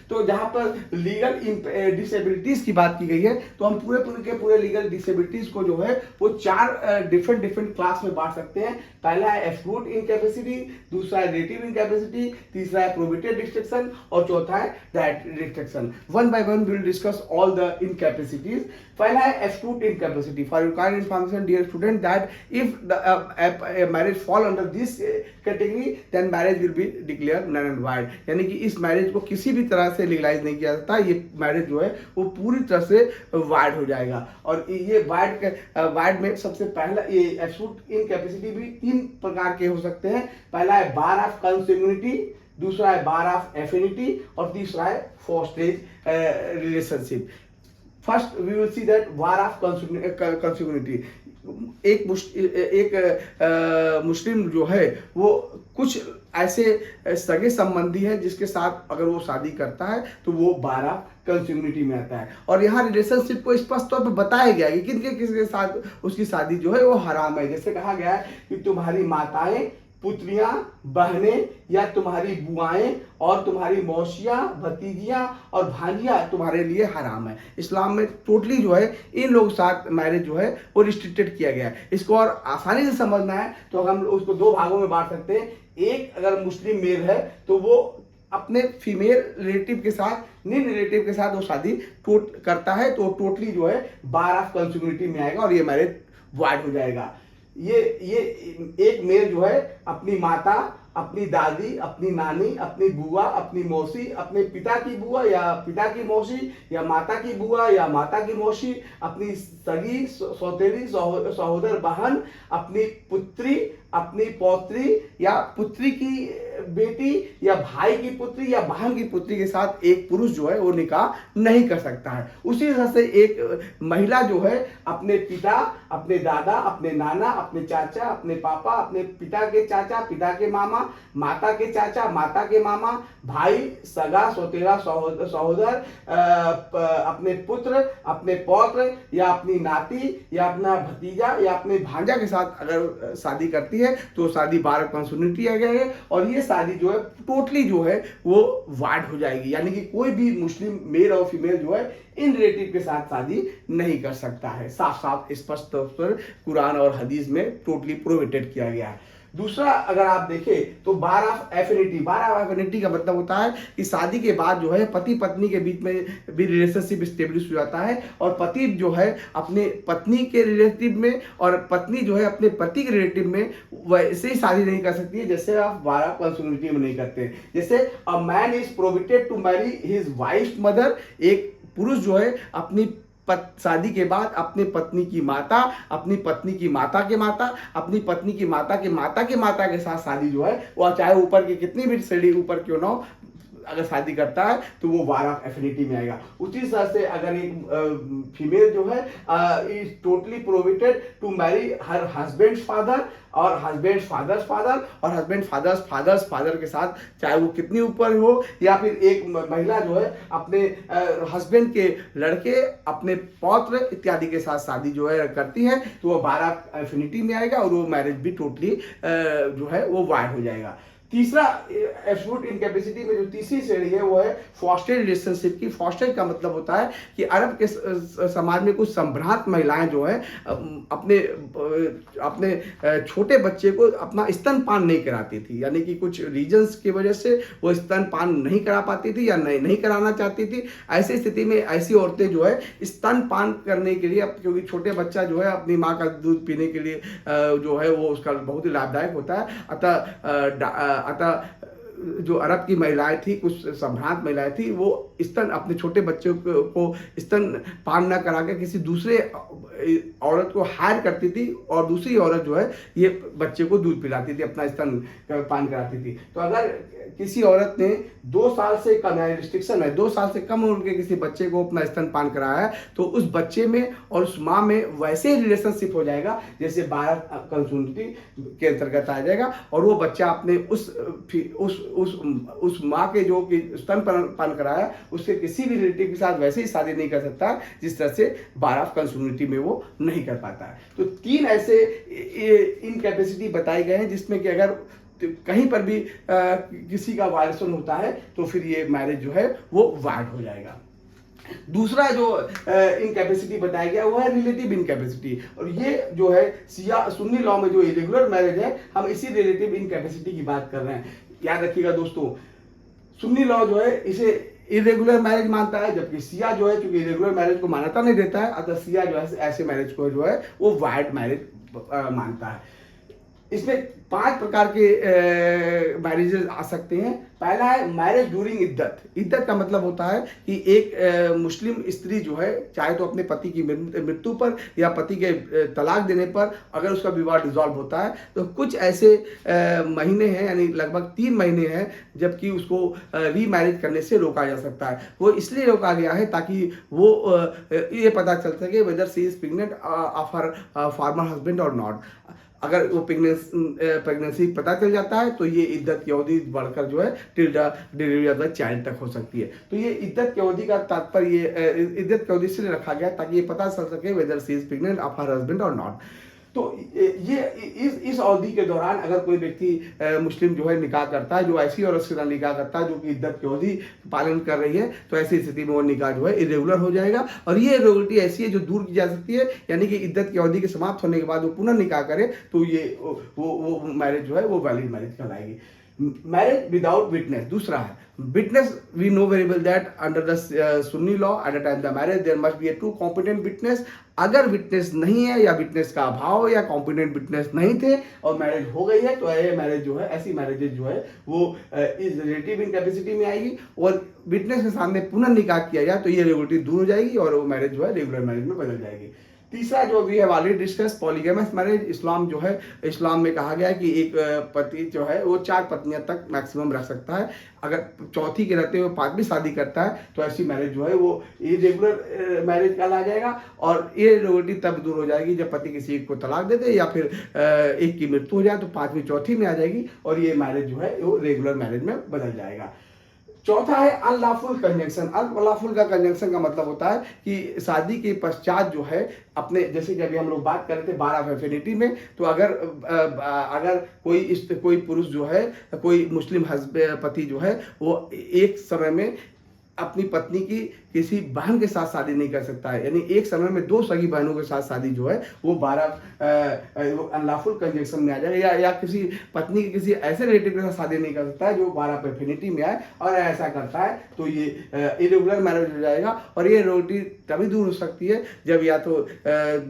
तो जहां पर लीगल डिसेबिलिटीज की बात की गई है तो हम पूरे लीगल डिसेबिलिटीज को जो है वो 4 डिफरेंट क्लास में बांट सकते हैं। पहला है एब्सोल्यूट इनकैपेसिटी, दूसरा है रिलेटिव इनकैपेसिटी, तीसरा है प्रोबेटेड रिस्ट्रिक्शन और चौथा है that restriction. One by one we will discuss all the incapacities. पहला है absolute incapacity. For your kind information dear student that if the marriage fall under this category then marriage will be declare null and void, यानी कि इस marriage को किसी भी तरह से लीगलाइज नहीं किया जाता। ये मैरिज जो है वो पूरी तरह से वाइड हो जाएगा। और ये वाइड में सबसे पहला ये एब्सोल्यूट इनकैपेसिटी भी 3 प्रकार के हो सकते हैं। पहला है बार ऑफ कंsanguinity, दूसरा है बार ऑफ एफिनिटी और तीसरा है fosterage relationship. First we will see that bar of consanguinity. Muslim जो है वो कुछ ऐसे सगे संबंधी हैं जिसके साथ अगर वो शादी करता है तो वो 12 कंस्यूमिनिटी में आता है। और यहाँ रिलेशनशिप को स्पष्ट तौर पर बताया गया है कि किन किसके साथ उसकी शादी जो है वो हराम है। जैसे कहा गया है कि तुम्हारी माताएं, पुत्रियां, बहनें या तुम्हारी बुआएं और तुम्हारी मौसियां, भतीजियां और भांजियां तुम्हारे लिए हराम है। इस्लाम में टोटली जो है इन लोग साथ मैरिज जो है वो रिस्ट्रिक्टेड किया गया है। इसको और आसानी से समझना है तो हम उसको दो भागों में बांट सकते हैं। एक, अगर मुस्लिम मेल है तो वो अपने फीमेल रिलेटिव के साथ, निन रिलेटिव के साथ वो शादी करता है तो टोटली जो है 12 कंस्यूमिनिटी में आएगा और ये मैरिज वॉइड हो जाएगा। ये एक मेल जो है अपनी माता, अपनी दादी, अपनी नानी, अपनी बुआ, अपनी मौसी, अपने पिता की बुआ या पिता की मौसी या माता की बुआ या माता की मौसी, अपनी सगी सौतेली सहोदर बहन, अपनी पुत्री, अपनी पौत्री या पुत्री की बेटी या भाई की पुत्री या बहन की पुत्री के साथ एक पुरुष जो है वो निकाह नहीं कर सकता है। उसी तरह से एक महिला जो है अपने पिता, अपने दादा, अपने नाना, अपने चाचा, अपने पापा, अपने पिता के चाचा, पिता के मामा, माता के चाचा, माता के मामा, भाई, सगा सौतेला सहोदर, अपने पुत्र, अपने पौत्र या अपनी नाती या अपना भतीजा या अपने भांजा के साथ अगर शादी करती है तो शादी 12 कंस्यूमिनिटी आ गई है और ये शादी जो है टोटली जो है वो वाइड हो जाएगी। यानी कि कोई भी मुस्लिम मेल और फीमेल जो है इन रिलेटिव के साथ शादी नहीं कर सकता है। साफ साफ स्पष्ट तौर पर कुरान और हदीस में टोटली प्रोहिबिटेड किया गया है। दूसरा, अगर आप देखें तो बार ऑफ एफिनिटी का मतलब होता है कि शादी के बाद जो है पति पत्नी के बीच में भी रिलेशनशिप स्टेब्लिश हो जाता है और पति जो है अपने पत्नी के रिलेटिव में और पत्नी जो है अपने पति के रिलेटिव में वैसे ही शादी नहीं कर सकती है जैसे आप 12 कंस्यूमिनिटी में नहीं करते। जैसे a man is prohibited to marry his wife mother, एक पुरुष जो है अपनी शादी के बाद अपने पत्नी की माता, अपनी पत्नी की माता के माता, अपनी पत्नी की माता के माता के माता के साथ शादी जो है वो चाहे ऊपर की कितनी भी सीढ़ी ऊपर क्यों ना हो, अगर शादी करता है तो वो वार ऑफ एफिनिटी में आएगा। उसी तरह से अगर एक फीमेल जो है is totally prohibited to marry her husbands father और हस्बैंड फादर्स फादर और हस्बैंड फादर्स फादर के साथ चाहे वो कितनी ऊपर हो, या फिर एक महिला जो है अपने हस्बैंड के लड़के, अपने पौत्र इत्यादि के साथ शादी जो है करती है तो वो 12 एफिनिटी में आएगा और वो मैरिज भी टोटली जो है वो वाइड हो जाएगा। तीसरा, एब्सोल्यूट इनकैपेसिटी में जो तीसरी श्रेणी है वो है फॉस्टेड रिलेशनशिप की। फॉस्टेड का मतलब होता है कि अरब के समाज में कुछ संभ्रांत महिलाएं जो है अपने छोटे बच्चे को अपना स्तनपान नहीं कराती थी, यानी कि कुछ रीजंस की वजह से वो स्तनपान नहीं करा पाती थी या नहीं कराना चाहती थी। ऐसी स्थिति में ऐसी औरतें जो है स्तनपान करने के लिए, क्योंकि छोटे बच्चा जो है अपनी माँ का दूध पीने के लिए जो है वो उसका बहुत ही लाभदायक होता है। अतः जो अरब की महिलाएं थी, कुछ संभ्रांत महिलाएं थी, वो अपने छोटे बच्चों को स्तन पान न करा के किसी दूसरे औरत को हायर करती थी और दूसरी औरत जो है ये बच्चे को दूध पिलाती थी, अपना स्तन पान कराती थी। तो अगर किसी औरत ने 2 साल से कम, रिस्ट्रिक्शन है 2 साल से कम उम्र के किसी बच्चे को अपना स्तनपान कराया है तो उस बच्चे में और उस माँ में वैसे ही रिलेशनशिप हो जाएगा जैसे 12 कंस्यूमिनिटी के अंतर्गत आ जाएगा और वो बच्चा अपने उस माँ के जो स्तनपान कराया उसके किसी भी रिलेटिव के साथ वैसे ही शादी नहीं कर सकता जिस तरह से 12 कंस्यूमिनिटी में वो नहीं कर पाता है। तो 3 ऐसे इनकैपेसिटी बताए गए हैं जिसमें कि अगर कहीं पर भी किसी का वायलेशन होता है तो फिर ये मैरिज जो है वो वाइड हो जाएगा। दूसरा जो इनकैपेसिटी बताया गया वो है रिलेटिव इनकैपेसिटी, और ये जो है सुन्नी लॉ में जो इरेगुलर मैरिज है हम इसी रिलेटिव इनकैपेसिटी की बात कर रहे हैं। याद रखिएगा दोस्तों, सुन्नी लॉ जो है इसे इरेगुलर मैरिज मानता है, जबकि सिया जो है चूंकि इरेगुलर मैरिज को मान्यता नहीं देता है, अतः सिया जो है ऐसे मैरिज को जो है वो वाइड मैरिज मानता है। इसमें 5 प्रकार के मैरिजेस आ सकते हैं। पहला है मैरिज ड्यूरिंग इद्दत। इद्दत का मतलब होता है कि एक मुस्लिम स्त्री जो है, चाहे तो अपने पति की मृत्यु पर या पति के तलाक देने पर अगर उसका विवाह डिसॉल्व होता है, तो कुछ ऐसे महीने हैं, यानी लगभग 3 महीने हैं, जबकि उसको रीमैरिज करने से रोका जा सकता है। वो इसलिए रोका गया है ताकि वो ये पता चल सके whether she is pregnant of her farmer husband और नॉट। अगर वो प्रेगनेंसी पता चल जाता है तो ये इद्दत की अवधि बढ़कर जो है till the delivery of the child तक हो सकती है। तो ये इद्दत की अवधि का तात्पर्य, ये इद्दत की अवधि इसलिए रखा गया ताकि ये पता चल सके whether she is pregnant of her husband और नॉट। तो ये इस अवधि के दौरान अगर कोई व्यक्ति मुस्लिम जो है निकाह करता है, जो ऐसी औरत से निकाह करता है जो कि इद्दत की अवधि पालन कर रही है, तो ऐसी स्थिति में वो निकाह जो है इरेगुलर हो जाएगा। और ये इरेगुलरिटी ऐसी है जो दूर की जा सकती है, यानी कि इद्दत की अवधि के समाप्त होने के बाद वो पुनः निकाह करे तो ये वो मैरिज जो है वो वैलिड मैरिज कहलाएगी। मैरिज विदाउट विटनेस दूसरा है। Witness, we know very well that under the Sunni law at the time the marriage there must be a 2 competent witness. अगर विटनेस नहीं है या विटनेस का अभाव या कॉम्पिटेंट विटनेस नहीं थे और मैरिज हो गई है, तो ये मैरिज जो है, ऐसी मैरिजेज जो है वो इस रिलेटिव इनकैपेसिटी में आएगी। और विटनेस के सामने पुनः निकाह किया जाए तो ये रेगुलरिटी दूर हो जाएगी और वो मैरिज जो है रेगुलर मैरिज में बदल जाएगी। तीसरा जो we have already discuss, polygamous marriage. Islam जो है, इस्लाम में कहा गया है कि एक पति जो है वो 4 पत्नियां तक मैक्सिमम रख सकता है। अगर चौथी के रहते हुए 5वीं शादी करता है तो ऐसी मैरिज जो है वो इरेगुलर मैरिज कहला जाएगा। और ये इरेगुलरिटी तब दूर हो जाएगी जब पति किसी एक को तलाक दे दे या फिर एक की मृत्यु हो जाए, तो 5वीं चौथी में आ जाएगी और ये मैरिज जो है वो रेगुलर मैरिज में बदल जाएगा। चौथा है अनलॉफुल कंजंक्शन। अनलॉफुल का कंजंक्शन का मतलब होता है कि शादी के पश्चात जो है अपने, जैसे कि अभी हम लोग बात कर रहे थे 12 एफिनिटी में, तो अगर कोई पुरुष जो है, कोई मुस्लिम पति जो है वो एक समय में अपनी पत्नी की किसी बहन के साथ शादी नहीं कर सकता है, यानी एक समय में 2 सगी बहनों के साथ शादी जो है वो 12 अनलॉफुल कंजंक्शन में आ जाएगा। या किसी पत्नी के किसी ऐसे रिलेटिव के साथ शादी नहीं कर सकता है जो 12 पे एफिनिटी में आए, और ऐसा करता है तो ये इरेगुलर मैरिज हो जाएगा। और ये इरेगुलरिटी तभी दूर हो सकती है जब या तो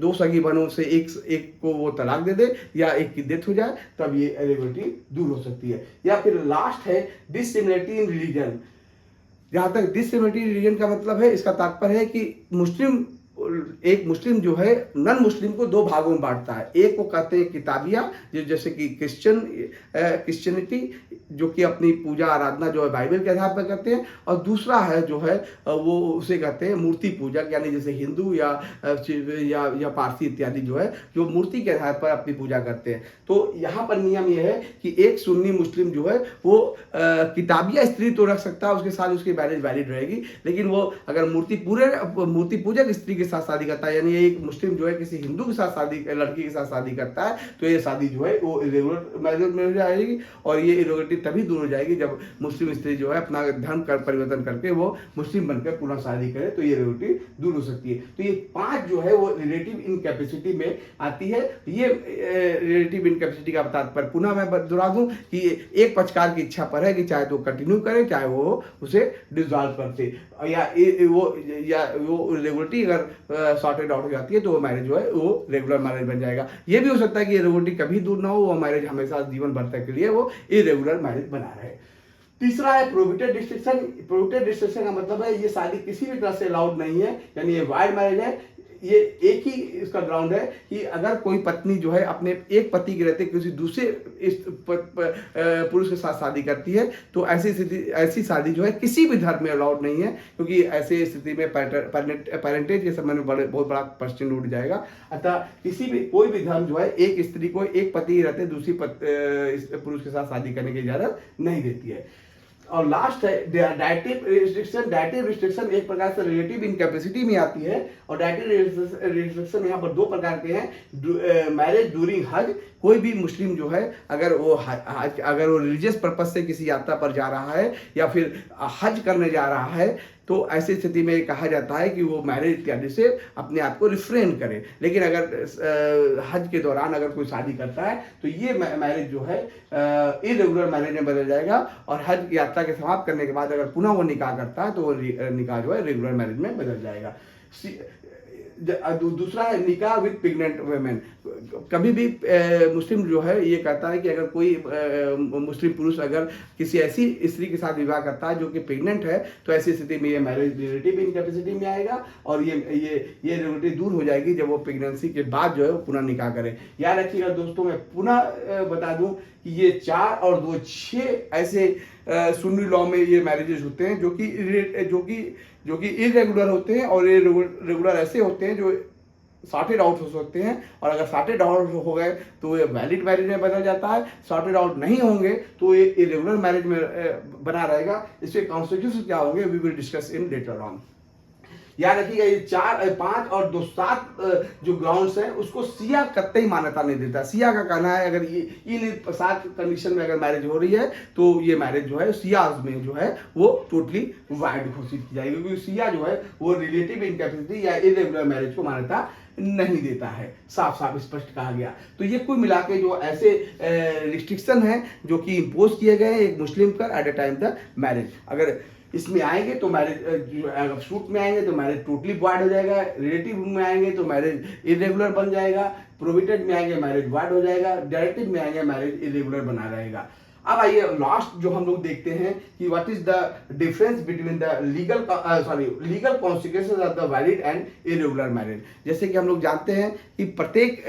2 सगी बहनों से एक को वो तलाक दे दे या एक की डेथ हो जाए, तब ये इरेगुलरिटी दूर हो सकती है। या फिर लास्ट है डिसिमिलरिटी इन रिलीजन। जहाँ तक डिसिमिलरिटी रिलीजन का मतलब है, इसका तात्पर्य है कि एक मुस्लिम जो है नॉन मुस्लिम को 2 भागों में बांटता है। एक को कहते हैं किताबिया, जैसे कि क्रिश्चियनिटी, जो कि अपनी पूजा आराधना जो है बाइबल के आधार पर करते हैं। और दूसरा है जो है वो उसे कहते हैं मूर्ति पूजक, यानी जैसे हिंदू या पारसी इत्यादि जो है जो मूर्ति के आधार पर अपनी पूजा करते हैं। तो यहाँ पर नियम यह है कि एक सुन्नी मुस्लिम जो है वो किताबिया स्त्री तो रख सकता है, उसके साथ उसकी मैरिज वैलिड रहेगी। लेकिन वो अगर मूर्ति पूजक स्त्री के साथ शादी करता है, यानी एक मुस्लिम जो है किसी हिंदू के साथ लड़की के साथ शादी करता है, तो ये शादी जो है वो इरेगुलर मैरिज में हो जाएगी। और ये इरेगुलरिटी तभी दूर हो जाएगी जब मुस्लिम स्त्री जो है अपना धर्म परिवर्तन करके वो मुस्लिम बनकर पुनः शादी करे, तो ये इरेगुलरिटी दूर हो सकती है। तो ये 5 जो है वो रिलेटिव इनकैपेसिटी में आती है। ये रिलेटिव इनकैपेसिटी का तात्पर्य पुनः मैं दोहरा दूं कि एक पक्षकार की इच्छा पर है कि चाहे तो कंटिन्यू करे, चाहे वो उसे डिसॉल्व करते, या वो रेगुलरिटी अगर सॉर्टेड आउट हो जाती है तो वो मैरिज जो है वो रेगुलर मैरिज बन जाएगा। ये भी हो सकता है कि रेगुलरिटी कभी दूर ना हो, वो मैरिज हमेशा जीवन भर तक के लिए वो इरेगुलर मैरिज बना रहे। तीसरा है प्रोहिबिटेड रिस्ट्रिक्शन। प्रोहिबिटेड रिस्ट्रिक्शन का मतलब है ये शादी किसी भी तरह से अलाउड नहीं है, यानी ये वाइड मैरिज है। ये एक ही इसका ग्राउंड है कि अगर कोई पत्नी जो है अपने एक पति के रहते किसी दूसरे पुरुष के साथ शादी करती है, तो ऐसी शादी जो है किसी भी धर्म में अलाउड नहीं है, क्योंकि ऐसे स्थिति में पेरेंटेज के संबंध में बहुत बड़ा क्वेश्चन उठ जाएगा। अतः कोई भी धर्म जो है एक स्त्री को एक पति रहते दूसरी पुरुष के साथ शादी करने की इजाजत नहीं देती है। और लास्ट है डाइटिव रिस्ट्रिक्शन। डाइटिव रिस्ट्रिक्शन एक प्रकार से रिलेटिव इनकैपेसिटी में आती है। और डाइटिव रिस्ट्रिक्शन यहाँ पर 2 प्रकार के हैं। मैरिज ड्यूरिंग हज, कोई भी मुस्लिम जो है अगर वो रिलीजियस पर्पज से किसी यात्रा पर जा रहा है या फिर हज करने जा रहा है, तो ऐसी स्थिति में कहा जाता है कि वो मैरिज इत्यादि से अपने आप को रिफ्रेन करे। लेकिन अगर हज के दौरान अगर कोई शादी करता है तो ये मैरिज जो है इरेगुलर मैरिज में बदल जाएगा। और हज यात्रा के समाप्त करने के बाद अगर पुनः वो निकाह करता है तो वो निकाह जो है रेगुलर मैरिज में बदल जाएगा। दूसरा है निकाह विद प्रेग्नेंट वुमेन। कभी भी मुस्लिम जो है ये कहता है कि अगर कोई मुस्लिम पुरुष अगर किसी ऐसी स्त्री के साथ विवाह करता है जो कि प्रेग्नेंट है, तो ऐसी स्थिति में ये मैरिज रिलेटिव इनकैपेसिटी में आएगा और ये रिलेटिव दूर हो जाएगी जब वो प्रेगनेंसी के बाद जो है वो पुनः निकाह करे। याद रखिएगा दोस्तों, मैं पुनः बता दूं कि ये 4 और 2 6 ऐसे सुन्नी लॉ में ये मैरिजेस होते हैं जो कि इरेगुलर होते हैं, और ये रेगुलर ऐसे होते हैं जो सॉर्टेड आउट हो सकते हैं, और अगर सॉर्टेड आउट हो गए तो ये वैलिड मैरिज में बदल जाता है, सॉर्टेड आउट नहीं होंगे तो ये इरेगुलर मैरिज में बना रहेगा। इसके कॉन्सिक्वेंसेस क्या होंगे we will discuss in later on. याद रखिएगा ये 4, 5 और 2, 7 जो ग्राउंड्स हैं उसको शिया कतई मान्यता नहीं देता। शिया का कहना है अगर ये इन 7 कंडीशन में अगर मैरिज हो रही है तो ये मैरिज जो है शियाज में जो है वो टोटली वैलिड घोषित की जाएगी, क्योंकि शिया जो है वो रिलेटिव इनकैपेसिटी या इरेगुलर मैरिज को मान्यता नहीं देता है, साफ साफ स्पष्ट कहा गया। तो ये कुल मिला के जो ऐसे रिस्ट्रिक्शन है जो कि इम्पोज किए गए हैं एक मुस्लिम पर at a time the marriage, अगर इसमें आएंगे तो मैरिज, अगर शूट में आएंगे तो मैरिज टोटली वॉइड हो जाएगा, रिलेटिव में आएंगे तो मैरिज इरेगुलर बन जाएगा, प्रोविटेड में आएंगे मैरिज वॉइड हो जाएगा, डायरेक्टिव में आएंगे मैरिज इरेगुलर बना रहेगा। अब आइए लास्ट जो हम लोग देखते हैं कि what is the difference between the legal consequences of the valid and irregular marriage. जैसे कि हम लोग जानते हैं कि प्रत्येक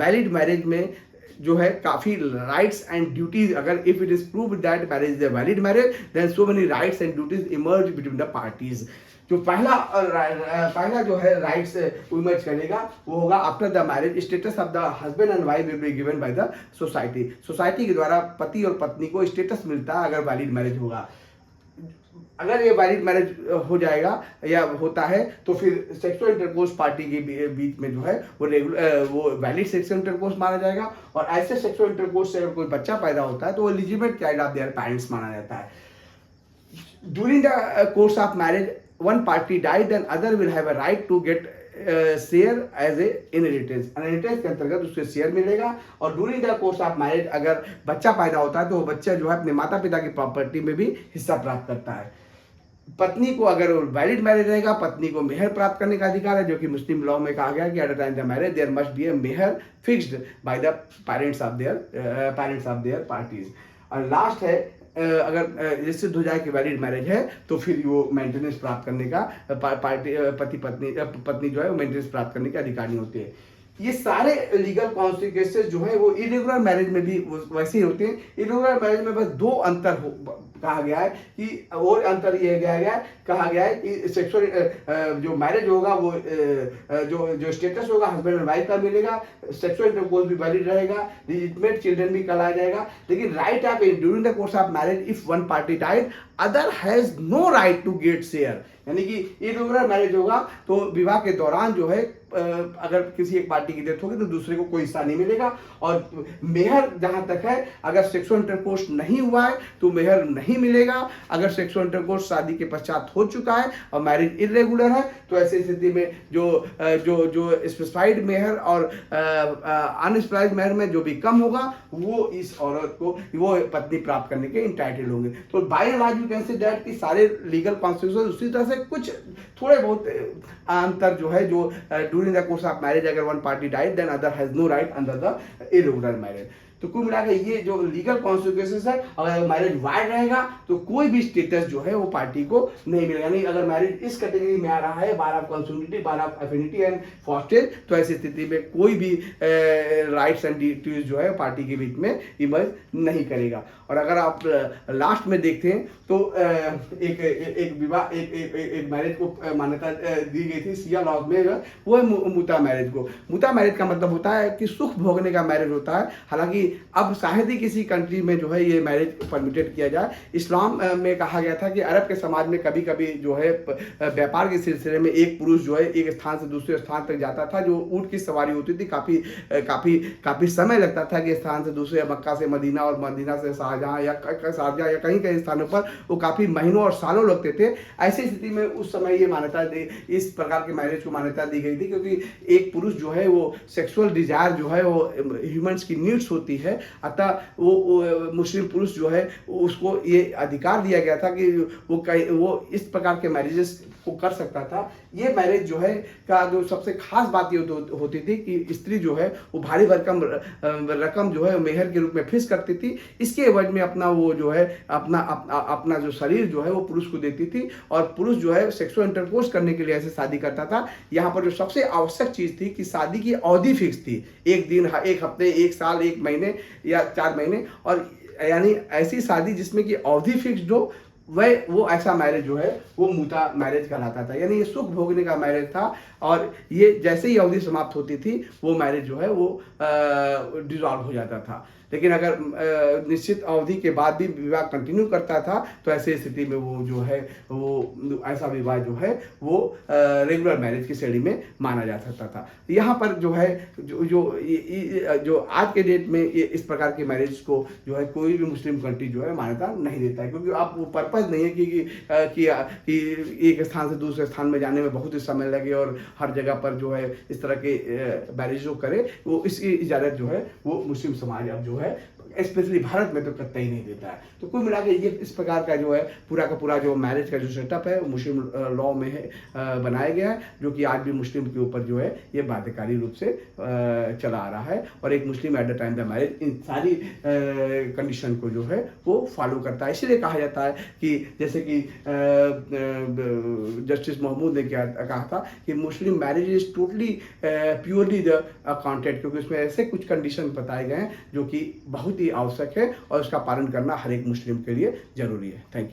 वैलिड मैरिज में जो है काफी राइट्स एंड ड्यूटीज, अगर if it is prove that marriage is a valid marriage then so many rights and duties emerge between the parties. जो पहला जो है राइट्स इमर्ज करेगा वो होगा after the marriage status of the husband and wife will be given by the society के द्वारा पति और पत्नी को स्टेटस मिलता है अगर वैलिड मैरिज होगा। अगर ये वैलिड मैरिज हो जाएगा या होता है तो फिर सेक्सुअल इंटरकोर्स पार्टी के बीच में जो है वो वैलिड सेक्सुअल इंटरकोर्स माना जाएगा, और ऐसे सेक्सुअल इंटरकोर्स से अगर कोई बच्चा पैदा होता है तो वो eligible child of their parents माना जाता है। During the course of marriage one party died and other will have a right to get share as a inheritance के अंतर्गत उसको शेयर मिलेगा, और during the course of marriage अगर बच्चा पैदा होता है तो वो बच्चा जो है अपने माता पिता की प्रॉपर्टी में भी हिस्सा प्राप्त करता है। पत्नी को अगर वैलिड मैरिज रहेगा पत्नी को मेहर प्राप्त करने का अधिकार है, जो कि मुस्लिम लॉ में कहा गया कि at the time the marriage there must be a mehr fixed by the parents of their parties. और लास्ट है अगर ये सिद्ध हो जाए कि वैलिड मैरिज है तो फिर वो मेंटेनेंस प्राप्त करने का पत्नी जो है वो मेंटेनेंस प्राप्त करने के अधिकारी होते हैं। ये सारे लीगल कॉन्सिक्वेंसेस जो है वो इरेगुलर मैरिज में भी वैसे ही होते हैं। इरेगुलर मैरिज में बस 2 अंतर कहा गया है कि, और अंतर ये कहा गया है कि सेक्सुअल जो मैरिज होगा वो जो स्टेटस होगा हस्बैंड एंड वाइफ का मिलेगा, सेक्सुअल इंटरकोर्स भी वैलिड रहेगा, लेजिटिमेट चिल्ड्रन भी कहलाया जाएगा। लेकिन right of during the course of marriage if one party died other has no right to get share, यानी कि इरेगुलर मैरिज होगा तो विवाह के दौरान जो है अगर किसी एक पार्टी की डेथ होगी तो दूसरे को कोई हिस्सा नहीं मिलेगा। और मेहर जहां तक है अगर सेक्सुअल इंटरकोर्स नहीं हुआ है तो मेहर नहीं मिलेगा। अगर सेक्सुअल इंटरकोर्स शादी के पश्चात हो चुका है और मैरिज इरेगुलर है तो ऐसी स्थिति में जो स्पेसिफाइड मेहर और अनस्पेसिफाइड मेहर में जो भी कम होगा वो इस औरत को वो पत्नी प्राप्त करने के इंटाइटल होंगे। तो by and large you can say that कि सारे लीगल कॉन्सिक्वेंसेस उसी तरह से कुछ थोड़े बहुत अंतर जो है जो during the course of marriage अगर one party died then other has no right under the irregular marriage. तो कुल मिलाकर ये जो लीगल कॉन्सिक्वेंसेस है, अगर मैरिज वाइड रहेगा तो कोई भी स्टेटस जो है वो पार्टी को नहीं मिलेगा। यानी अगर मैरिज इस कैटेगरी में आ रहा है bar of consanguinity, bar of affinity and fosterage, तो ऐसी स्थिति में कोई भी राइट्स एंड ड्यूटीज जो है पार्टी के बीच में इमर्ज नहीं करेगा। और अगर आप लास्ट में देखते हैं तो एक विवाह एक मैरिज को मान्यता दी गई थी सिया लॉज में, वो है मुता मैरिज को। मुता मैरिज का मतलब होता है कि सुख भोगने का मैरिज होता है। हालांकि अब शायद ही किसी कंट्री में जो है ये मैरिज परमिटेड किया जाए। इस्लाम में कहा गया था कि अरब के समाज में कभी कभी जो है व्यापार के सिलसिले में एक पुरुष जो है एक स्थान से दूसरे स्थान तक जाता था, जो ऊंट की सवारी होती थी, काफी समय लगता था कि स्थान से दूसरे, मक्का से मदीना और मदीना से शारजाह या कहीं कहीं स्थानों पर वो काफी महीनों और सालों लगते थे। ऐसी स्थिति में उस समय ये मान्यता इस प्रकार के मैरिज को मान्यता दी गई थी, क्योंकि एक पुरुष जो है वो सेक्सुअल डिजायर जो है वो ह्यूमंस की नीड्स होती है। अतः वो मुस्लिम पुरुष जो है उसको ये अधिकार दिया गया था कि वो इस प्रकार के मैरिजेस वो कर सकता था। ये मैरिज जो है का जो सबसे खास बात ये होती थी कि स्त्री जो है वो भारी भरकम रकम जो है मेहर के रूप में फिक्स करती थी। इसके एवज में अपना वो जो है अपना जो शरीर जो है वो पुरुष को देती थी, और पुरुष जो है सेक्सुअल इंटरकोर्स करने के लिए ऐसे शादी करता था। यहाँ पर जो सबसे आवश्यक चीज थी कि शादी की अवधि फिक्स थी, एक दिन, एक हफ्ते, एक साल, एक महीने या 4 महीने, और यानी ऐसी शादी जिसमें कि अवधि फिक्स्ड हो, वह वो ऐसा मैरिज जो है वो मूता मैरिज कहलाता था। यानी ये सुख भोगने का मैरिज था, और ये जैसे ही अवधि समाप्त होती थी वो मैरिज जो है वो डिसॉल्व हो जाता था। लेकिन अगर निश्चित अवधि के बाद भी विवाह कंटिन्यू करता था तो ऐसे स्थिति में वो जो है वो ऐसा विवाह जो है वो रेगुलर मैरिज की श्रेणी में माना जा सकता था। यहाँ पर जो है जो आज के डेट में ये इस प्रकार की मैरिज को जो है कोई भी मुस्लिम कंट्री जो है मान्यता नहीं देता है, क्योंकि आप वो पर्पज नहीं है कि एक स्थान से दूसरे स्थान में जाने में बहुत ही समय लगे और हर जगह पर जो है इस तरह के मैरिज जो करे, वो इसकी इजाज़त जो है वो मुस्लिम समाज अब जो है स्पेशली भारत में तो कतई नहीं देता है। तो कुल मिला के ये इस प्रकार का जो है पूरा का पूरा जो मैरिज का जो सेटअप है वो मुस्लिम लॉ में है बनाया गया है, जो कि आज भी मुस्लिम के ऊपर जो है ये बाध्यकारी रूप से चला आ रहा है। और एक Muslim at the time the marriage इन सारी कंडीशन को जो है वो फॉलो करता है। इसलिए कहा जाता है कि जैसे कि जस्टिस महमूद ने कहा था कि मुस्लिम marriage is totally purely the accounted, क्योंकि उसमें ऐसे कुछ कंडीशन बताए गए हैं जो कि बहुत ही आवश्यक है और उसका पालन करना हर एक मुस्लिम के लिए जरूरी है। Thank you.